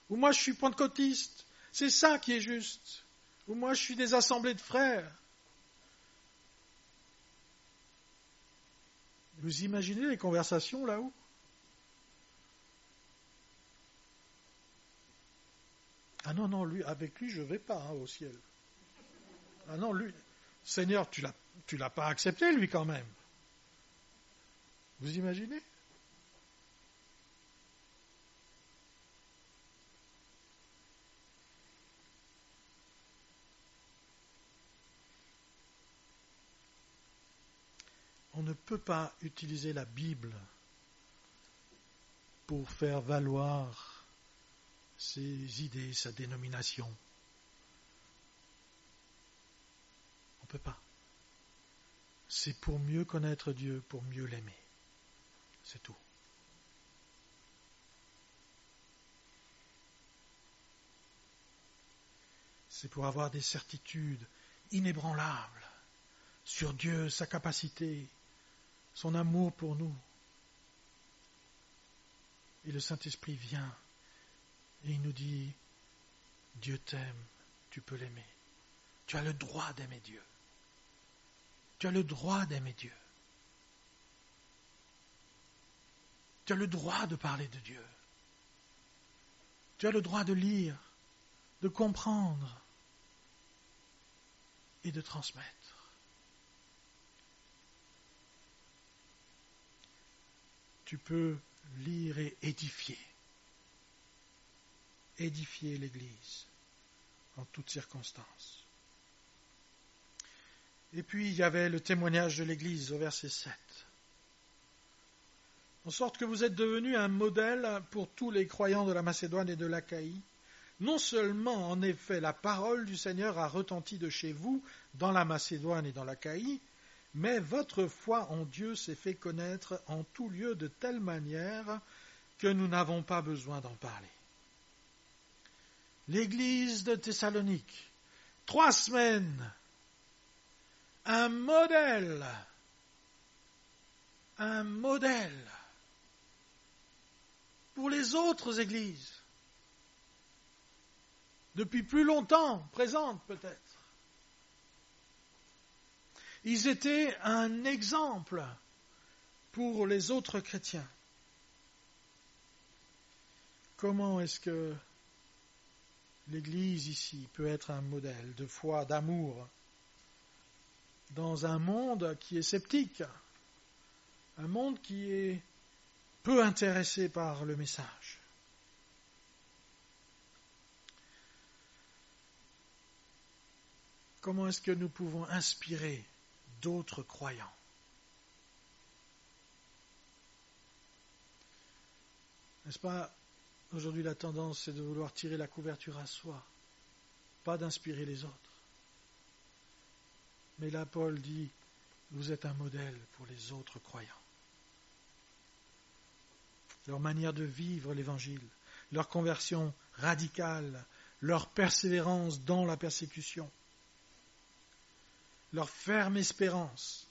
Ou moi je suis pentecôtiste. C'est ça qui est juste. Ou moi je suis des assemblées de frères. Vous imaginez les conversations là-haut? Ah non, avec lui, je ne vais pas au ciel. Ah non, lui, Seigneur, tu l'as pas accepté, lui, quand même. Vous imaginez? On ne peut pas utiliser la Bible pour faire valoir ses idées, sa dénomination. On ne peut pas. C'est pour mieux connaître Dieu, pour mieux l'aimer. C'est tout. C'est pour avoir des certitudes inébranlables sur Dieu, sa capacité, son amour pour nous. Et le Saint-Esprit vient et il nous dit, Dieu t'aime, tu peux l'aimer. Tu as le droit d'aimer Dieu. Tu as le droit d'aimer Dieu. Tu as le droit de parler de Dieu. Tu as le droit de lire, de comprendre et de transmettre. Tu peux lire et édifier l'Église en toutes circonstances. Et puis il y avait le témoignage de l'Église au verset 7. En sorte que vous êtes devenus un modèle pour tous les croyants de la Macédoine et de l'Achaïe. Non seulement, en effet, la parole du Seigneur a retenti de chez vous dans la Macédoine et dans l'Achaïe, mais votre foi en Dieu s'est fait connaître en tout lieu de telle manière que nous n'avons pas besoin d'en parler. L'Église de Thessalonique, 3 semaines, un modèle pour les autres églises, depuis plus longtemps, présentes peut-être. Ils étaient un exemple pour les autres chrétiens. Comment est-ce que l'Église ici peut être un modèle de foi, d'amour, dans un monde qui est sceptique, un monde qui est peu intéressé par le message? Comment est-ce que nous pouvons inspirer d'autres croyants? N'est-ce pas, aujourd'hui la tendance c'est de vouloir tirer la couverture à soi, pas d'inspirer les autres. Mais là Paul dit, vous êtes un modèle pour les autres croyants. Leur manière de vivre l'Évangile, leur conversion radicale, leur persévérance dans la persécution, leur ferme espérance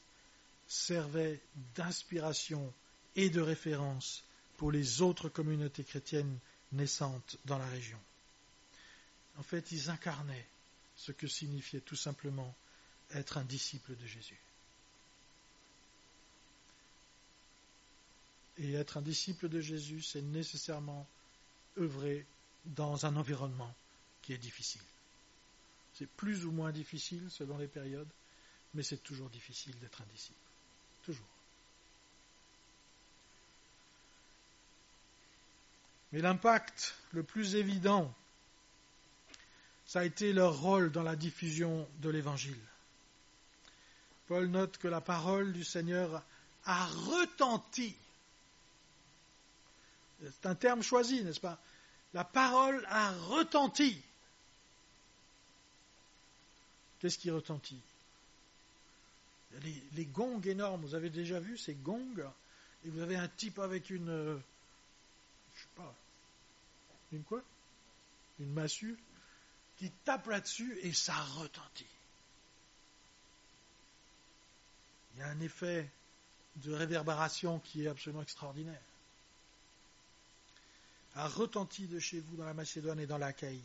servait d'inspiration et de référence pour les autres communautés chrétiennes naissantes dans la région. En fait, ils incarnaient ce que signifiait tout simplement être un disciple de Jésus. Et être un disciple de Jésus, c'est nécessairement œuvrer dans un environnement qui est difficile. C'est plus ou moins difficile selon les périodes, mais c'est toujours difficile d'être un disciple. Toujours. Mais l'impact le plus évident, ça a été leur rôle dans la diffusion de l'Évangile. Paul note que la parole du Seigneur a retenti. C'est un terme choisi, n'est-ce pas? La parole a retenti. Qu'est-ce qui retentit? Les gongs énormes, vous avez déjà vu ces gongs? Et vous avez un type avec une quoi? Une massue qui tape là-dessus et ça retentit. Il y a un effet de réverbération qui est absolument extraordinaire. A retenti de chez vous dans la Macédoine et dans l'Achaïe.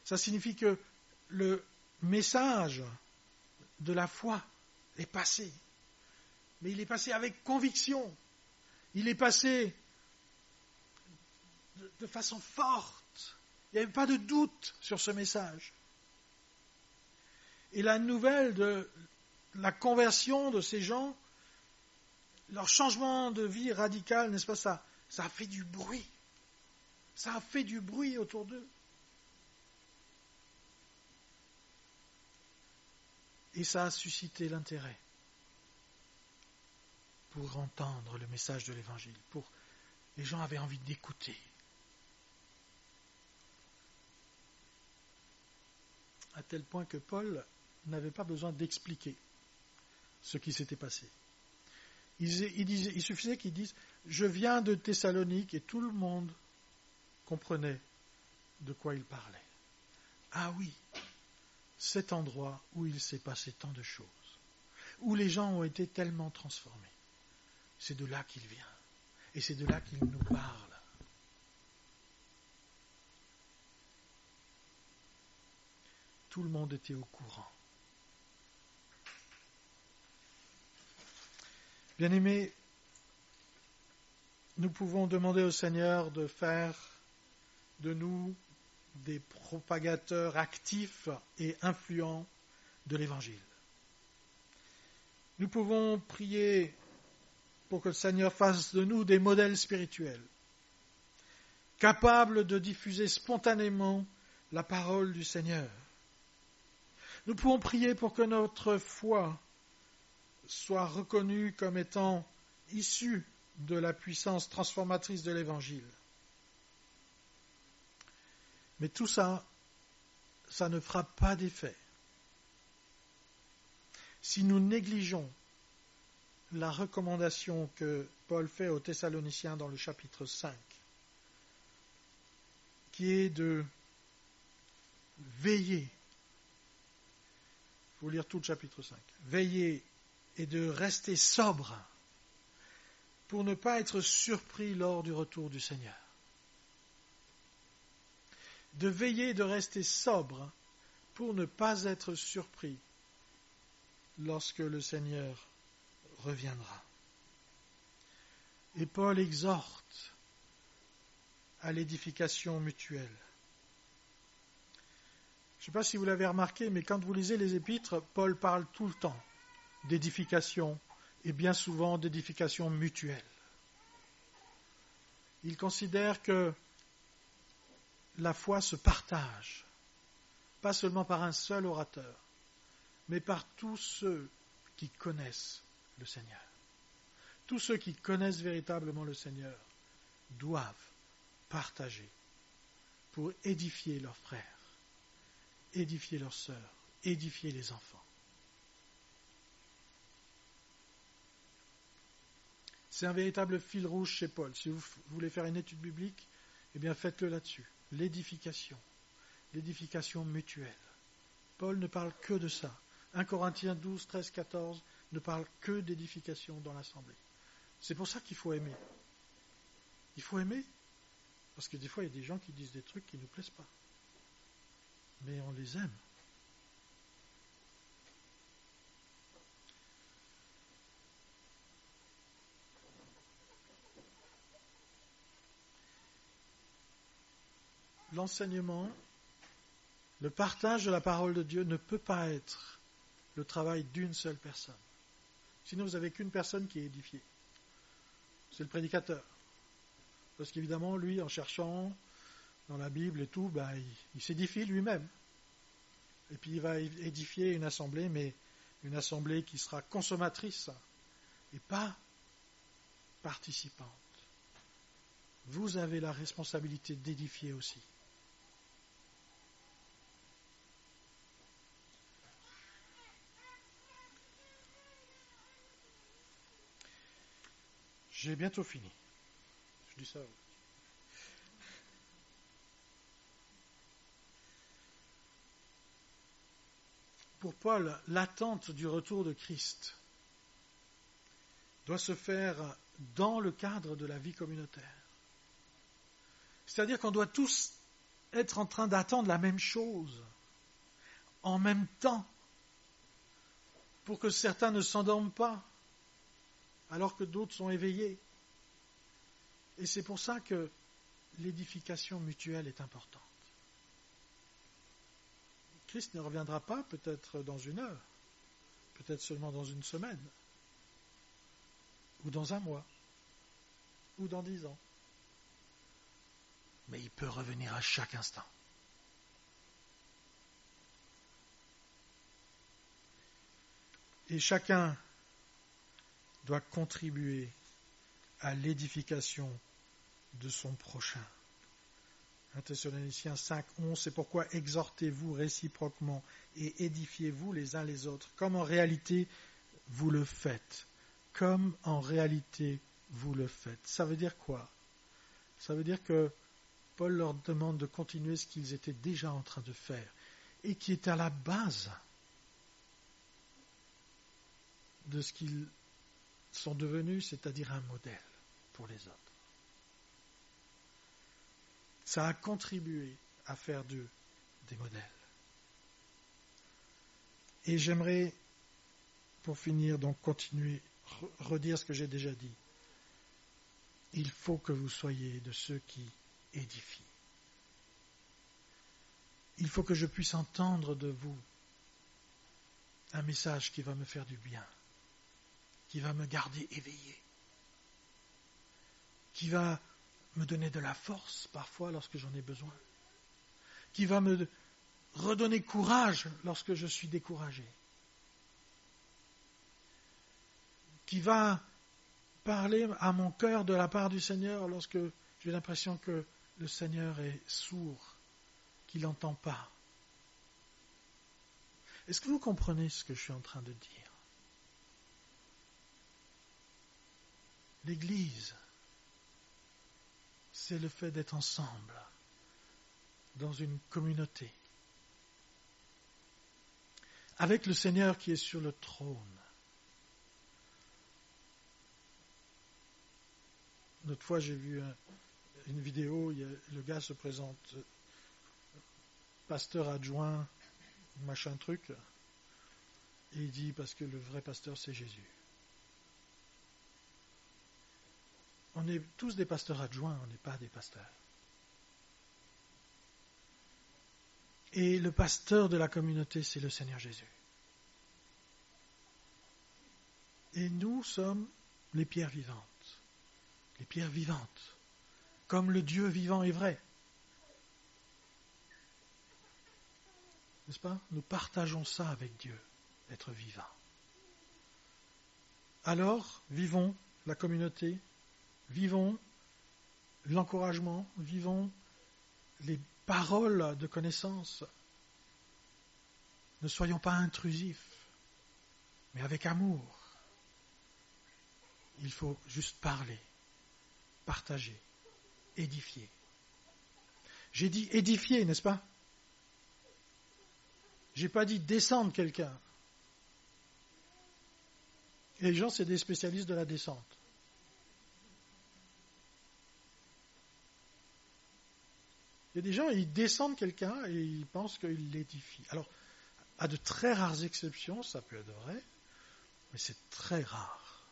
Ça signifie que le message de la foi est passé. Mais il est passé avec conviction. Il est passé de façon forte. Il n'y avait pas de doute sur ce message. Et la nouvelle de la conversion de ces gens leur changement de vie radical, n'est-ce pas, ça a fait du bruit. Ça a fait du bruit autour d'eux. Et ça a suscité l'intérêt pour entendre le message de l'Évangile. Les gens avaient envie d'écouter. À tel point que Paul n'avait pas besoin d'expliquer ce qui s'était passé. Il suffisait qu'il dise « Je viens de Thessalonique » et tout le monde comprenait de quoi il parlait. Ah oui, cet endroit où il s'est passé tant de choses, où les gens ont été tellement transformés, c'est de là qu'il vient. Et c'est de là qu'il nous parle. Tout le monde était au courant. Bien-aimés, nous pouvons demander au Seigneur de faire de nous des propagateurs actifs et influents de l'Évangile. Nous pouvons prier pour que le Seigneur fasse de nous des modèles spirituels, capables de diffuser spontanément la parole du Seigneur. Nous pouvons prier pour que notre foi soit reconnue comme étant issue de la puissance transformatrice de l'Évangile. Mais tout ça, ça ne fera pas d'effet si nous négligeons la recommandation que Paul fait aux Thessaloniciens dans le chapitre 5, qui est de veiller. Il faut lire tout le chapitre 5. Veiller et de rester sobre pour ne pas être surpris lors du retour du Seigneur. De veiller et de rester sobre pour ne pas être surpris lorsque le Seigneur reviendra. Et Paul exhorte à l'édification mutuelle. Je ne sais pas si vous l'avez remarqué, mais quand vous lisez les épîtres, Paul parle tout le temps d'édification et bien souvent d'édification mutuelle. Il considère que la foi se partage, pas seulement par un seul orateur, mais par tous ceux qui connaissent le Seigneur. Tous ceux qui connaissent véritablement le Seigneur doivent partager pour édifier leurs frères, édifier leurs sœurs, édifier les enfants. C'est un véritable fil rouge chez Paul. Si vous voulez faire une étude biblique, eh bien faites-le là-dessus. L'édification mutuelle. Paul ne parle que de ça. 1 Corinthiens 12, 13, 14 ne parle que d'édification dans l'assemblée. C'est pour ça qu'il faut aimer. Il faut aimer, parce que des fois il y a des gens qui disent des trucs qui ne nous plaisent pas. Mais on les aime. L'enseignement, le partage de la parole de Dieu ne peut pas être le travail d'une seule personne. Sinon, vous n'avez qu'une personne qui est édifiée. C'est le prédicateur. Parce qu'évidemment, lui, en cherchant dans la Bible et tout, il s'édifie lui-même. Et puis il va édifier une assemblée, mais une assemblée qui sera consommatrice et pas participante. Vous avez la responsabilité d'édifier aussi. J'ai bientôt fini. Je dis ça. Pour Paul, l'attente du retour de Christ doit se faire dans le cadre de la vie communautaire. C'est-à-dire qu'on doit tous être en train d'attendre la même chose, en même temps, pour que certains ne s'endorment pas, alors que d'autres sont éveillés. Et c'est pour ça que l'édification mutuelle est importante. Christ ne reviendra pas peut-être dans 1 heure, peut-être seulement dans 1 semaine, ou dans un mois, ou dans 10 ans. Mais il peut revenir à chaque instant. Et chacun doit contribuer à l'édification de son prochain. 1 Thessaloniciens 5, 11, c'est pourquoi exhortez-vous réciproquement et édifiez-vous les uns les autres, comme en réalité vous le faites. Comme en réalité vous le faites. Ça veut dire quoi? Ça veut dire que Paul leur demande de continuer ce qu'ils étaient déjà en train de faire et qui est à la base de ce qu'ils sont devenus, c'est-à-dire un modèle pour les autres. Ça a contribué à faire d'eux des modèles. Et j'aimerais, pour finir, donc continuer, redire ce que j'ai déjà dit. Il faut que vous soyez de ceux qui édifient. Il faut que je puisse entendre de vous un message qui va me faire du bien, qui va me garder éveillé, qui va me donner de la force parfois lorsque j'en ai besoin, qui va me redonner courage lorsque je suis découragé, qui va parler à mon cœur de la part du Seigneur lorsque j'ai l'impression que le Seigneur est sourd, qu'il n'entend pas. Est-ce que vous comprenez ce que je suis en train de dire? L'Église, c'est le fait d'être ensemble, dans une communauté, avec le Seigneur qui est sur le trône. L'autre fois, j'ai vu une vidéo, le gars se présente pasteur adjoint, machin truc, et il dit parce que le vrai pasteur c'est Jésus. On est tous des pasteurs adjoints, on n'est pas des pasteurs. Et le pasteur de la communauté, c'est le Seigneur Jésus. Et nous sommes les pierres vivantes. Les pierres vivantes, comme le Dieu vivant et vrai. N'est-ce pas? Nous partageons ça avec Dieu, être vivant. Alors, vivons la communauté, vivons l'encouragement, vivons les paroles de connaissance. Ne soyons pas intrusifs, mais avec amour. Il faut juste parler, partager, édifier. J'ai dit édifier, n'est-ce pas? J'ai pas dit descendre quelqu'un. Et les gens, c'est des spécialistes de la descente. Il y a des gens, ils descendent quelqu'un et ils pensent qu'ils l'édifient. Alors, à de très rares exceptions, ça peut être vrai, mais c'est très rare.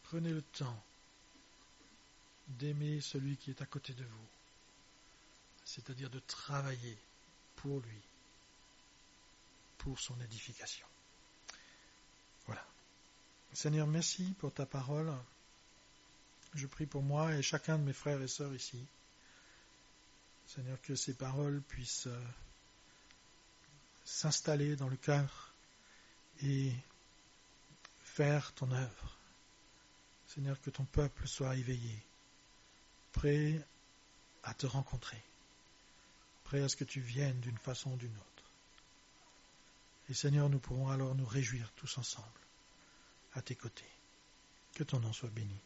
Prenez le temps d'aimer celui qui est à côté de vous, c'est-à-dire de travailler pour lui, pour son édification. Voilà. Seigneur, merci pour ta parole. Je prie pour moi et chacun de mes frères et sœurs ici. Seigneur, que ces paroles puissent s'installer dans le cœur et faire ton œuvre. Seigneur, que ton peuple soit éveillé, prêt à te rencontrer, prêt à ce que tu viennes d'une façon ou d'une autre. Et Seigneur, nous pourrons alors nous réjouir tous ensemble à tes côtés. Que ton nom soit béni.